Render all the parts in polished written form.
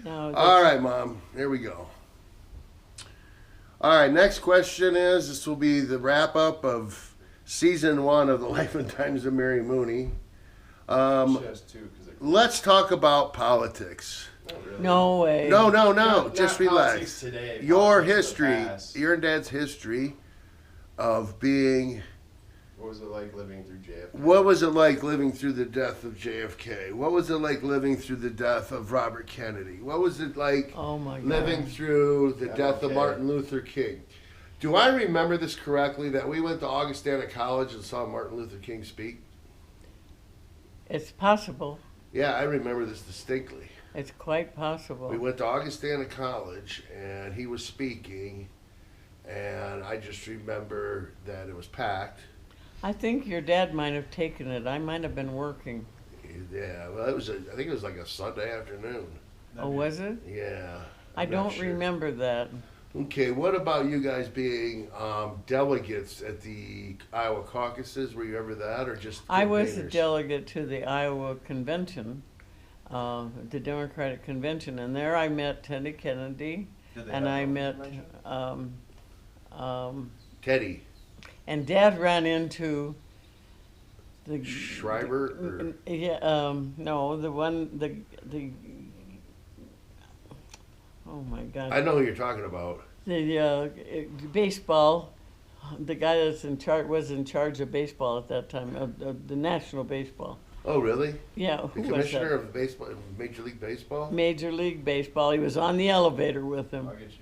No, All right, Mom. Here we go. All right, next question is this will be the wrap up of season 1 of The Life and Times of Mary Mooney. She has two. Let's talk about politics. Not really. no way. No. Not Just politics relax. today, Your politics of the history, past. your and Dad's history of being. What was it like living through JFK? What was it like living through the death of JFK? What was it like living through the death of Robert Kennedy? What was it like Oh my God. living through the death of MLK. Martin Luther King? Do I remember this correctly that we went to Augustana College and saw Martin Luther King speak? It's possible. Yeah, I remember this distinctly. It's quite possible. We went to Augustana College and he was speaking, and I just remember that it was packed. I think your dad might have taken it. I might have been working. Yeah, well, I think it was like a Sunday afternoon. Oh, was it? Yeah. I I'm not don't sure. remember that. Okay, what about you guys being delegates at the Iowa caucuses? Were you ever that, or just I was a campaigners? delegate to the Iowa convention, the Democratic convention, and there I met Teddy Kennedy, Did they and have I a met, convention? Teddy and Dad ran into the Schreiber. Yeah, no, the one, the. Oh my God. I know who you're talking about. The baseball, the guy that's in charge was in charge of baseball at that time, the national baseball. Oh, really? Yeah, The who was commissioner that? of baseball, Major League Baseball. Major League Baseball. He was on the elevator with him. I'll get you.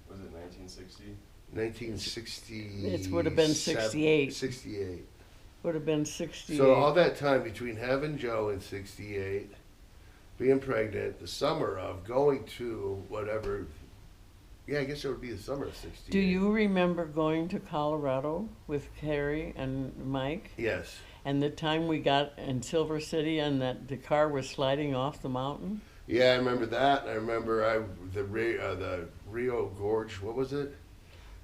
Was it 1960? 1960. It would have been 68. 68. Would have been 68. So all that time between having Joe in 68, being pregnant, the summer of going to whatever. Yeah, I guess it would be the summer of 68. Do you remember going to Colorado with Carrie and Mike? Yes. And the time we got in Silver City and that the car was sliding off the mountain? Yeah, I remember that. I remember the Rio Gorge. What was it?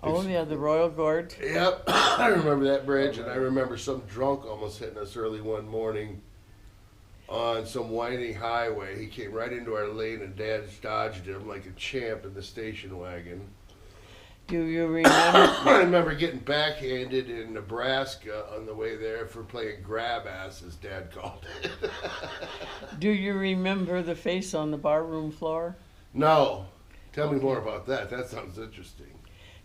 Oh, yeah, the Royal Gorge. Yep, I remember that bridge, and I remember some drunk almost hitting us early one morning on some winding highway. He came right into our lane, and Dad dodged him like a champ in the station wagon. Do you remember? I remember getting backhanded in Nebraska on the way there for playing grab ass, as Dad called it. Do you remember the face on the barroom floor? No. Tell me more about that. That sounds interesting.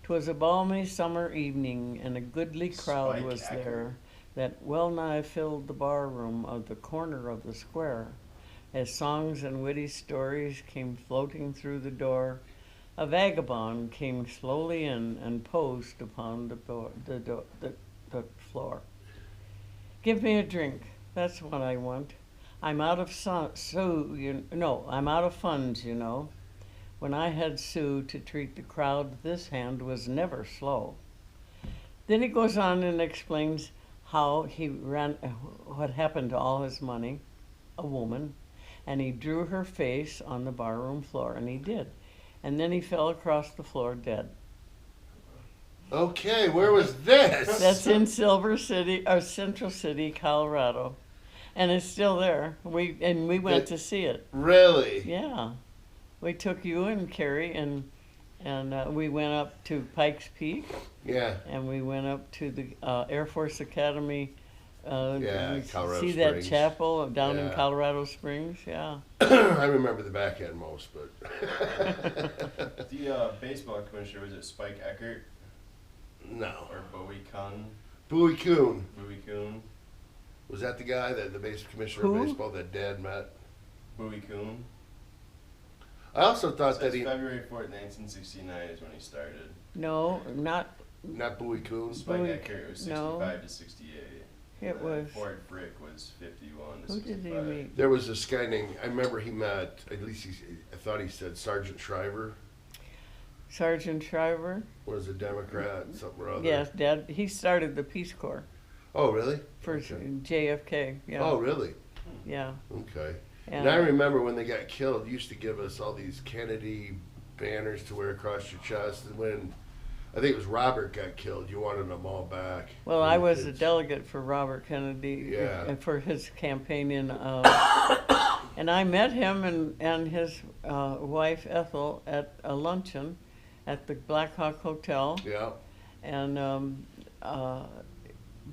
'Twas a balmy summer evening, and a goodly crowd Spike was Acker. there that well nigh filled the barroom of the corner of the square. As songs and witty stories came floating through the door, a vagabond came slowly in and posed upon the floor. Give me a drink. That's what I want. I'm out of I'm out of funds, you know. When I had Sue to treat the crowd, this hand was never slow. Then he goes on and explains how he ran, what happened to all his money, a woman, and he drew her face on the barroom floor, and he did. And then he fell across the floor dead. Okay, where was this? That's in Silver City, or Central City, Colorado. And it's still there. We went to see it. Really? Yeah. We took you and Carrie, and we went up to Pikes Peak, Yeah. and we went up to the Air Force Academy. Yeah, Colorado see that Springs. chapel down in Yeah. Colorado Springs? Yeah. I remember the backhand most, but The baseball commissioner, was it Spike Eckert no. or Bowie Kuhn? Bowie Kuhn. Bowie Kuhn? Was that the guy, the base commissioner Who? of baseball that Dad met? Bowie Kuhn? I also thought that Says he, February 4th, 1969 is when he started. No, not. not Bowie Kuhn. Spike Bowie- Eckert was no. 65 to 68. It was. Ford Frick was 51 to Who did 65. he meet? There was this guy named, I remember he met, at least I thought he said Sergeant Shriver, Sergeant Shriver? was a Democrat, something or other. Yes, Dad. He started the Peace Corps Oh, really? for Okay. JFK. Yeah. Oh, really? Yeah. Okay. And And I remember when they got killed, you used to give us all these Kennedy banners to wear across your chest. And when I think it was Robert got killed, you wanted them all back. Well, for I your was a kids. delegate for Robert Kennedy Yeah. and for his campaign in And I met him and his wife Ethel at a luncheon at the Black Hawk Hotel, Yeah. and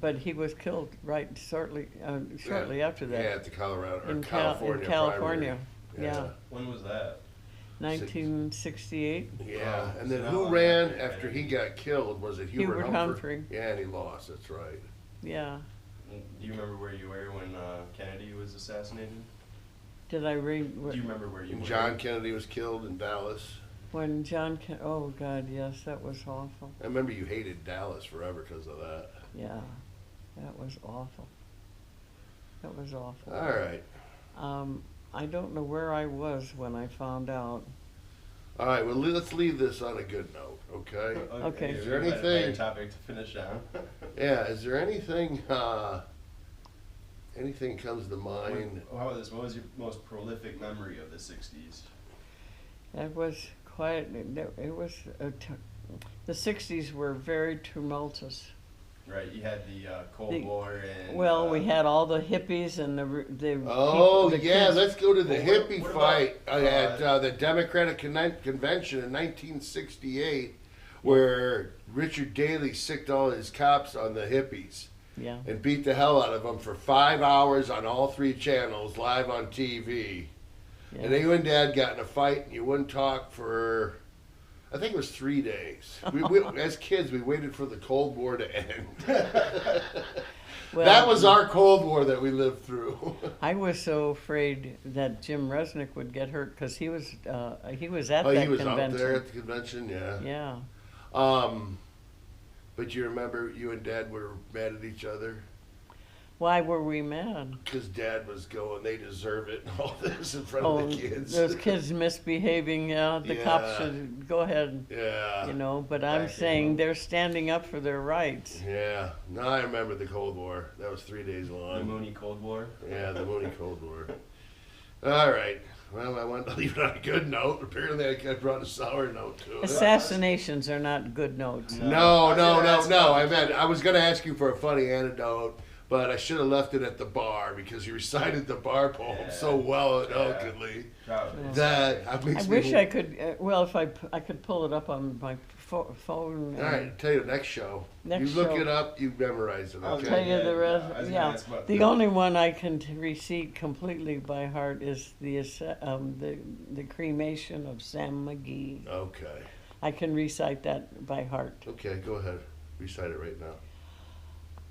but he was killed right shortly after that. Yeah, at the Colorado or in California. California. primary. Yeah. When was that? 1968. Yeah, Oh, and then so who not ran long after after. he got killed? Was it Hubert Hubert Humphrey. Yeah, and he lost. That's right. Yeah. Do you remember where you were when Kennedy was assassinated? Did I read Do you remember where you When were? John Kennedy was killed in Dallas. when oh God, yes, that was awful. I remember you hated Dallas forever because of that. Yeah, that was awful. That was awful. All right. I don't know where I was when I found out. All right, well, let's leave this on a good note, okay? Okay. Is there we had a better anything- topic to finish on? Yeah, is there anything, anything comes to mind? How about this? What was your most prolific memory of the 60s? It was quite. It was. The '60s were very tumultuous. Right, you had the Cold The- War and... Well, we had all the hippies and the Oh, people, the yeah, kids. let's go to the Well, hippie what fight about, at the Democratic Convention in 1968, where Richard Daley sicked all his cops on the hippies Yeah. and beat the hell out of them for 5 hours on all 3 channels, live on TV. Yeah. And then you and Dad got in a fight, and you wouldn't talk for, I think it was 3 days. As kids, we waited for the Cold War to end. Well, That was our Cold War that we lived through. I was so afraid that Jim Resnick would get hurt because he was at Oh, that he was convention. out there at the convention, yeah. Yeah. But you remember you and Dad were mad at each other Why were we mad? because Dad was going, they deserve it, and all this in front Oh, of the kids. those kids misbehaving. Yeah, the cops Yeah. should go ahead. Yeah. You know, but I'm Back saying in. they're standing up for their rights. Yeah. No, I remember the Cold War. That was 3 days The long. Mooney Cold War. Yeah, the Mooney Cold War. All right. Well, I wanted to leave it on a good note. Apparently, I brought a sour note to it. Assassinations are not good notes. No, no, no, That's no. not- I was going to ask you for a funny anecdote, but I should have left it at the bar because you recited the bar poem Yeah. so well and Yeah. eloquently Proud of it. that makes I me. wish I could. Well, if I could pull it up on my phone. All right, I'll tell you the next show. Next you look show. it up, you memorize it. I'll Okay. tell you Yeah, the rest. I was gonna Yeah, ask about the that. only one I can recite completely by heart is the cremation of Sam McGee. Okay. I can recite that by heart. Okay, go ahead. Recite it right now.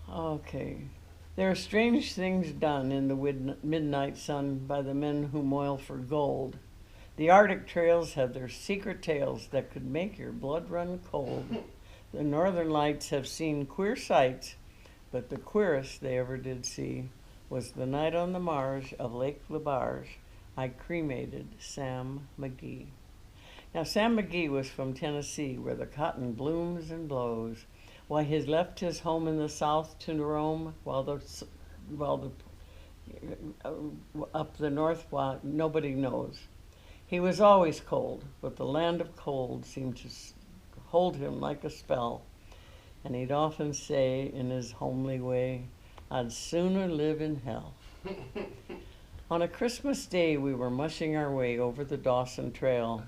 Okay. There are strange things done in the midnight sun by the men who moil for gold. The Arctic trails have their secret tales that could make your blood run cold. The Northern Lights have seen queer sights, but the queerest they ever did see was the night on the marge of Lake Labarge. I cremated Sam McGee. Now, Sam McGee was from Tennessee, where the cotton blooms and blows. Why he left his home in the South to roam, up the north, nobody knows. He was always cold, but the land of cold seemed to hold him like a spell. And he'd often say in his homely way, I'd sooner live in hell. On a Christmas day, we were mushing our way over the Dawson Trail.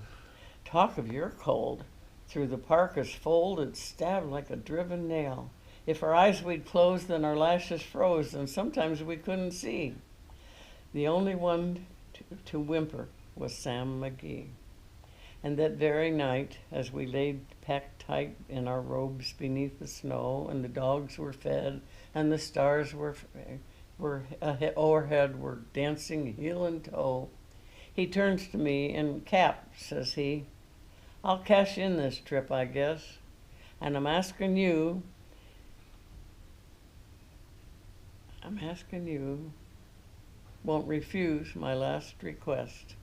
Talk of your cold. Through the parka's fold, it stabbed like a driven nail. If our eyes we'd closed, then our lashes froze, and sometimes we couldn't see. The only one to whimper was Sam McGee. And that very night, as we lay packed tight in our robes beneath the snow, and the dogs were fed, and the stars were overhead were dancing heel and toe, he turns to me and, Cap, says he, I'll cash in this trip, I guess, and I'm asking you, won't refuse my last request.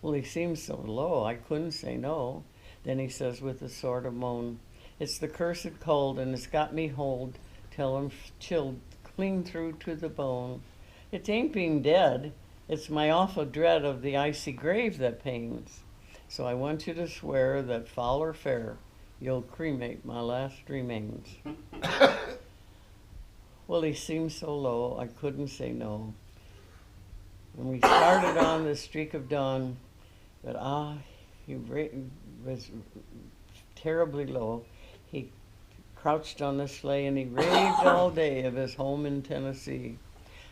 Well, he seemed so low, I couldn't say no. Then he says with a sort of moan, it's the cursed cold, and it's got me hold till I'm chilled clean through to the bone. It ain't being dead, it's my awful dread of the icy grave that pains. So I want you to swear that foul or fair, you'll cremate my last remains. Well, he seemed so low, I couldn't say no. And we started it on the streak of dawn, but was terribly low. He crouched on the sleigh and he raved all day of his home in Tennessee.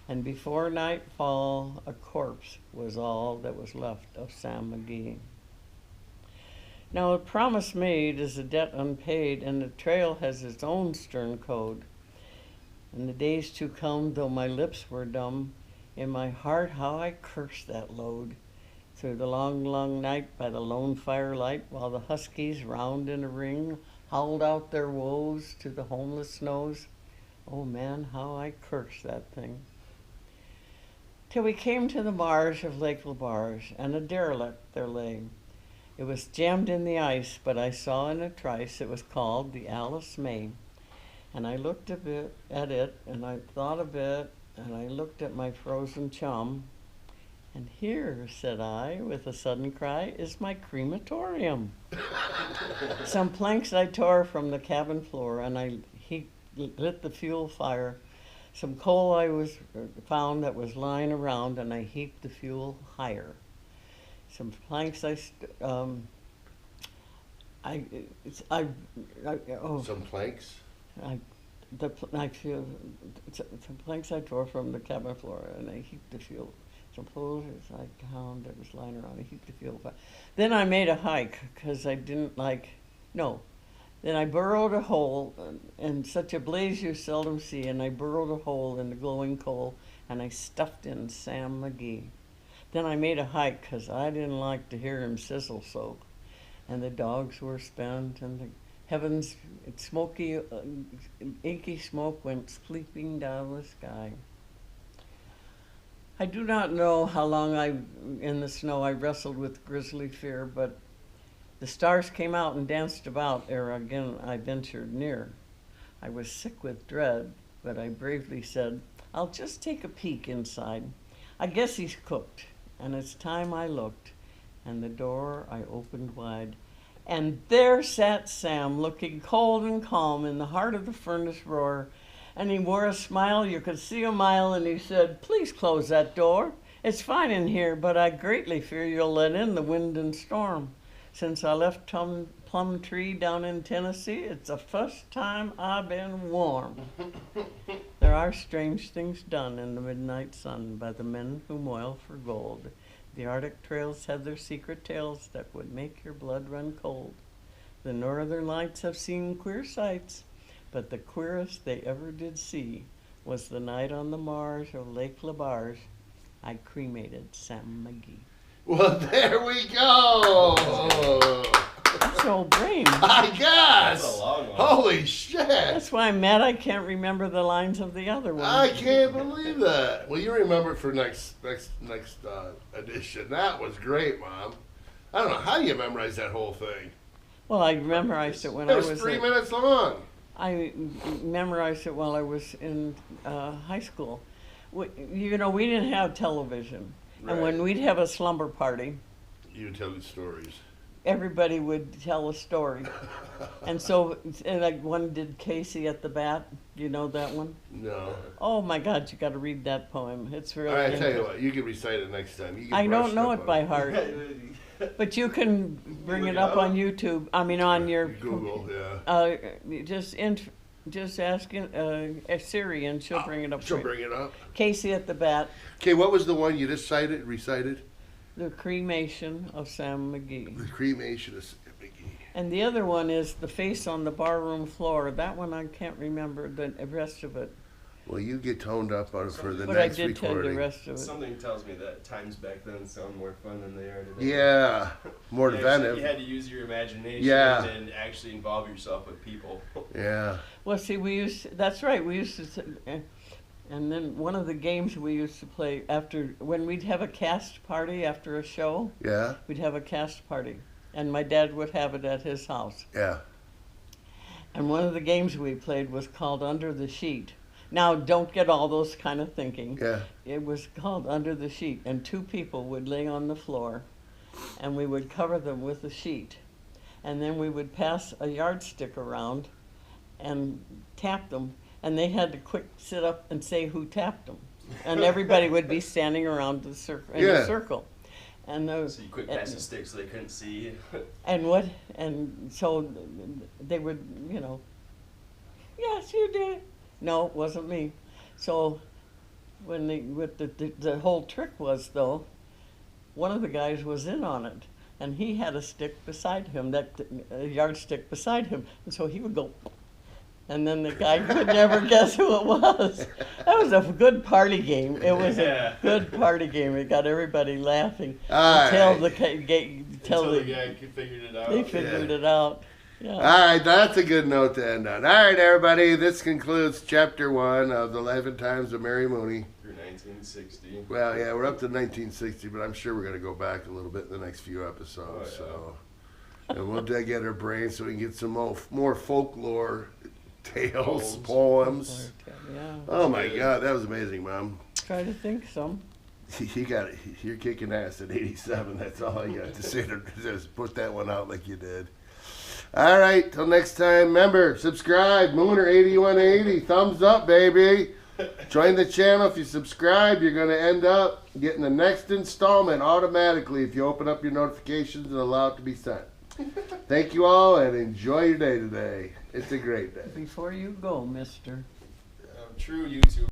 And before nightfall, a corpse was all that was left of Sam McGee. Now, a promise made is a debt unpaid, and the trail has its own stern code. In the days to come, though my lips were dumb, in my heart how I cursed that load. Through the long, long night by the lone firelight, while the huskies round in a ring howled out their woes to the homeless snows. Oh man, how I cursed that thing. Till we came to the marge of Lake Labarge, and a derelict there lay. It was jammed in the ice, but I saw in a trice it was called the Alice May. And I looked a bit at it, and I thought a bit, and I looked at my frozen chum. And here, said I, with a sudden cry, is my crematorium. Some planks I tore from the cabin floor, and he lit the fuel fire. Some coal I found that was lying around, and I heaped the fuel higher. Some planks Some planks? Some planks I tore from the cabin floor, and I heaped the fuel. Some poles I found that was lying around, I heaped the fuel. Then I made a hike, because I didn't Then I burrowed a hole, and such a blaze you seldom see, and I burrowed a hole in the glowing coal, and I stuffed in Sam McGee. Then I made a hike, 'cause I didn't like to hear him sizzle so. And the dogs were spent, and the heavens, smoky, inky smoke went sleeping down the sky. I do not know how long in the snow I wrestled with grisly fear, but the stars came out and danced about ere again I ventured near. I was sick with dread, but I bravely said, I'll just take a peek inside. I guess he's cooked. And it's time I looked, and the door I opened wide. And there sat Sam, looking cold and calm in the heart of the furnace roar. And he wore a smile you could see a mile, and he said, please close that door. It's fine in here, but I greatly fear you'll let in the wind and storm. Since I left Plum Tree down in Tennessee, it's the first time I've been warm. There are strange things done in the midnight sun by the men who moil for gold. The Arctic trails have their secret tales that would make your blood run cold. The Northern Lights have seen queer sights, but the queerest they ever did see was the night on the marge of Lake Labarge. I cremated Sam McGee. Well, there we go. That's old brain. I guess. That's a long one. Holy shit. That's why I'm mad I can't remember the lines of the other one. I can't believe that. Well, you remember it for next edition. That was great, Mom. I don't know how you memorized that whole thing. Well, I memorized it when It I was was 3 minutes long. I memorized it while I was in high school. We didn't have television. Right. And when we'd have a slumber party, You tell these stories. everybody would tell a story. And so, like one did Casey at the Bat. Do you know that one? No. Oh my God, you got to read that poem. It's really. All right, I tell you what, you can recite it next time. You can I brush don't know up it on by heart, but you can bring it up on YouTube. I mean, on your Google, yeah. Just ask Siri, and she'll bring it up. She'll for you. bring it up. Casey at the Bat. Okay, what was the one you just recited? The cremation of Sam McGee. The cremation of Sam McGee. And the other one is the face on the barroom floor. That one I can't remember the rest of it. Well, you get toned up on for the But I next did tell you recording. the rest of it. Something tells me that times back then sound more fun than they are today. Yeah, more inventive. You had to use your imagination Yeah. and actually involve yourself with people. Yeah. Well, see, that's right. We used to, and then one of the games we used to play when we'd have a cast party after a show, Yeah. we'd have a cast party. And my dad would have it at his house. Yeah. And one of the games we played was called Under the Sheet. Now, don't get all those kind of thinking. Yeah. It was called Under the Sheet, and two people would lay on the floor, and we would cover them with a sheet. And then we would pass a yardstick around and tap them, and they had to quick sit up and say who tapped them. and everybody would be standing around the in Yeah. a circle. And those, So you quit passing sticks so they couldn't see. and so they would, you know, yes, you did. No, it wasn't me. So when the whole trick was though, one of the guys was in on it, and he had a stick beside him, a yardstick beside him, and so he would go, and then the guy could never guess who it was. That was a good party game. It was a good party game. It got everybody laughing until right. the Until the guy figured it out. they figured it out. Yeah. All right, that's a good note to end on. All right, everybody, this concludes chapter 1 of the Life and Times of Mary Mooney. Through 1960. Well, yeah, we're up to 1960, but I'm sure we're going to go back a little bit in the next few episodes. Oh, So, and we'll dig at our brains so we can get some more folklore tales, Poems. poems. Yeah. Oh my God, that was amazing, Mom. Try to think some. You got it. You're kicking ass at 87. That's all I got to say. Just put that one out like you did. All right, till next time. Remember, subscribe. Mooner8180. Thumbs up, baby. Join the channel. If you subscribe, you're going to end up getting the next installment automatically if you open up your notifications and allow it to be sent. Thank you all, and enjoy your day today. It's a great day. Before you go, mister. True YouTube.